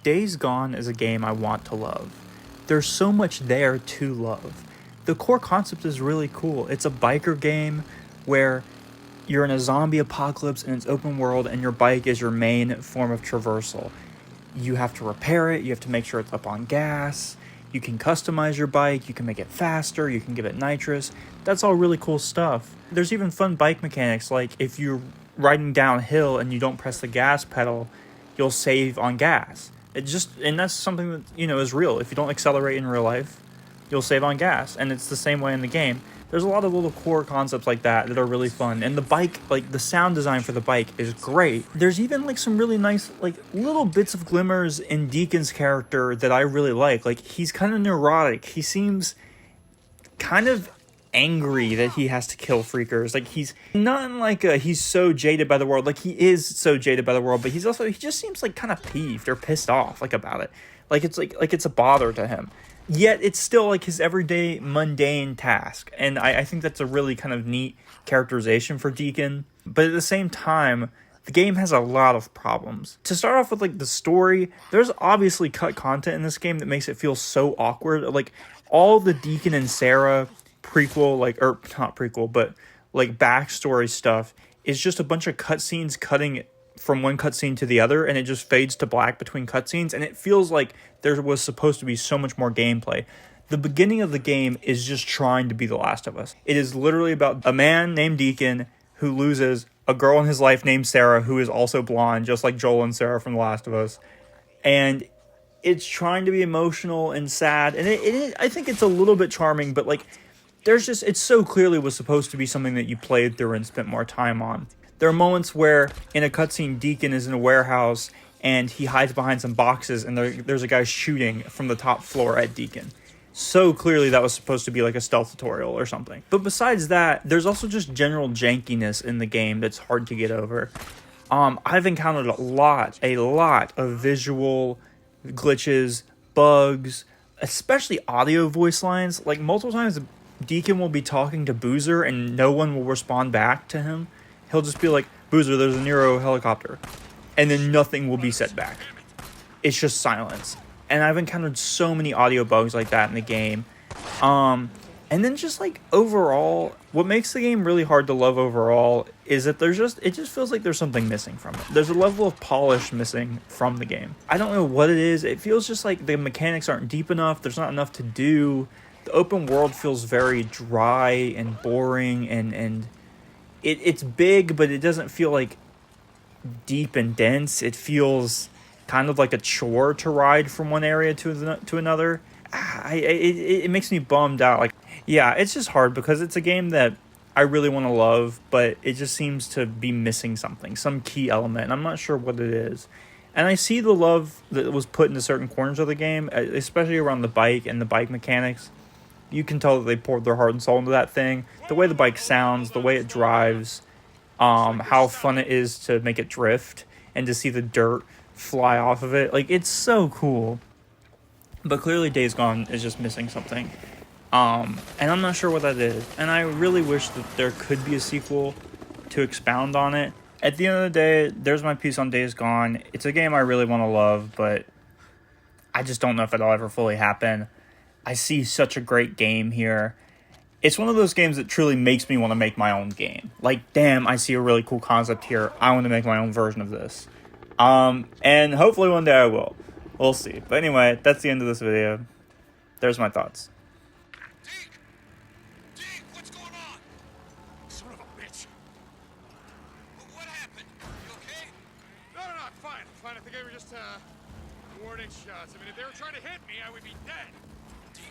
Days Gone is a game I want to love. There's so much there to love. The core concept is really cool. It's a biker game where you're in a zombie apocalypse and it's open world and your bike is your main form of traversal. You have to repair it, you have to make sure it's up on gas, you can customize your bike, you can make it faster, you can give it nitrous. That's all really cool stuff. There's even fun bike mechanics, like if you're riding downhill and you don't press the gas pedal, you'll save on gas. And that's something that, is real. If you don't accelerate in real life, you'll save on gas, and it's the same way in the game. There's a lot of little core concepts like that are really fun, and the bike, like the sound design for the bike is great. There's even like some really nice like little bits of glimmers in Deacon's character that I really like. Like he's kind of neurotic. He seems kind of angry that he has to kill freakers. Like he's not in like he's so jaded by the world. Like he is so jaded by the world, but he just seems like kind of peeved or pissed off like about it. Like it's a bother to him. Yet it's still like his everyday mundane task. And I think that's a really kind of neat characterization for Deacon. But at the same time, the game has a lot of problems. To start off with like the story, there's obviously cut content in this game that makes it feel so awkward. Like all the Deacon and Sarah prequel, like, or not prequel, but like backstory stuff is just a bunch of cutscenes cutting from one cutscene to the other, and it just fades to black between cutscenes, and it feels like there was supposed to be so much more gameplay. The beginning of the game is just trying to be The Last of Us. It is literally about a man named Deacon who loses a girl in his life named Sarah, who is also blonde, just like Joel and Sarah from The Last of Us. And it's trying to be emotional and sad, and I think it's a little bit charming, but like it so clearly was supposed to be something that you played through and spent more time on. There are moments where in a cutscene, Deacon is in a warehouse and he hides behind some boxes, and there's a guy shooting from the top floor at Deacon. So clearly that was supposed to be like a stealth tutorial or something. But besides that, there's also just general jankiness in the game that's hard to get over. I've encountered a lot of visual glitches, bugs, especially audio voice lines. Like multiple times, Deacon will be talking to Boozer and no one will respond back to him. He'll just be like, Boozer, there's a Nero helicopter. And then nothing will be said back. It's just silence. And I've encountered so many audio bugs like that in the game. And then just like overall, what makes the game really hard to love overall is that it just feels like there's something missing from it. There's a level of polish missing from the game. I don't know what it is. It feels just like the mechanics aren't deep enough. There's not enough to do. The open world feels very dry and boring, and it's big, but it doesn't feel like deep and dense. It feels kind of like a chore to ride from one area to another. It makes me bummed out. Like, yeah, it's just hard because it's a game that I really want to love, but it just seems to be missing something, some key element, and I'm not sure what it is. And I see the love that was put into certain corners of the game, especially around the bike and the bike mechanics. You can tell that they poured their heart and soul into that thing. The way the bike sounds, the way it drives, how fun it is to make it drift and to see the dirt fly off of it. Like, it's so cool. But clearly Days Gone is just missing something. And I'm not sure what that is. And I really wish that there could be a sequel to expound on it. At the end of the day, there's my piece on Days Gone. It's a game I really want to love, but I just don't know if it'll ever fully happen. I see such a great game here. It's one of those games that truly makes me want to make my own game. Like, damn, I see a really cool concept here. I want to make my own version of this. And hopefully one day I will. We'll see. But anyway, that's the end of this video. There's my thoughts. Deke! Deke, what's going on? Son of a bitch. What happened? You okay? No, I'm fine. I'm fine. I think they were just, warning shots. I mean, if they were trying to hit me, I would be dead. Deke,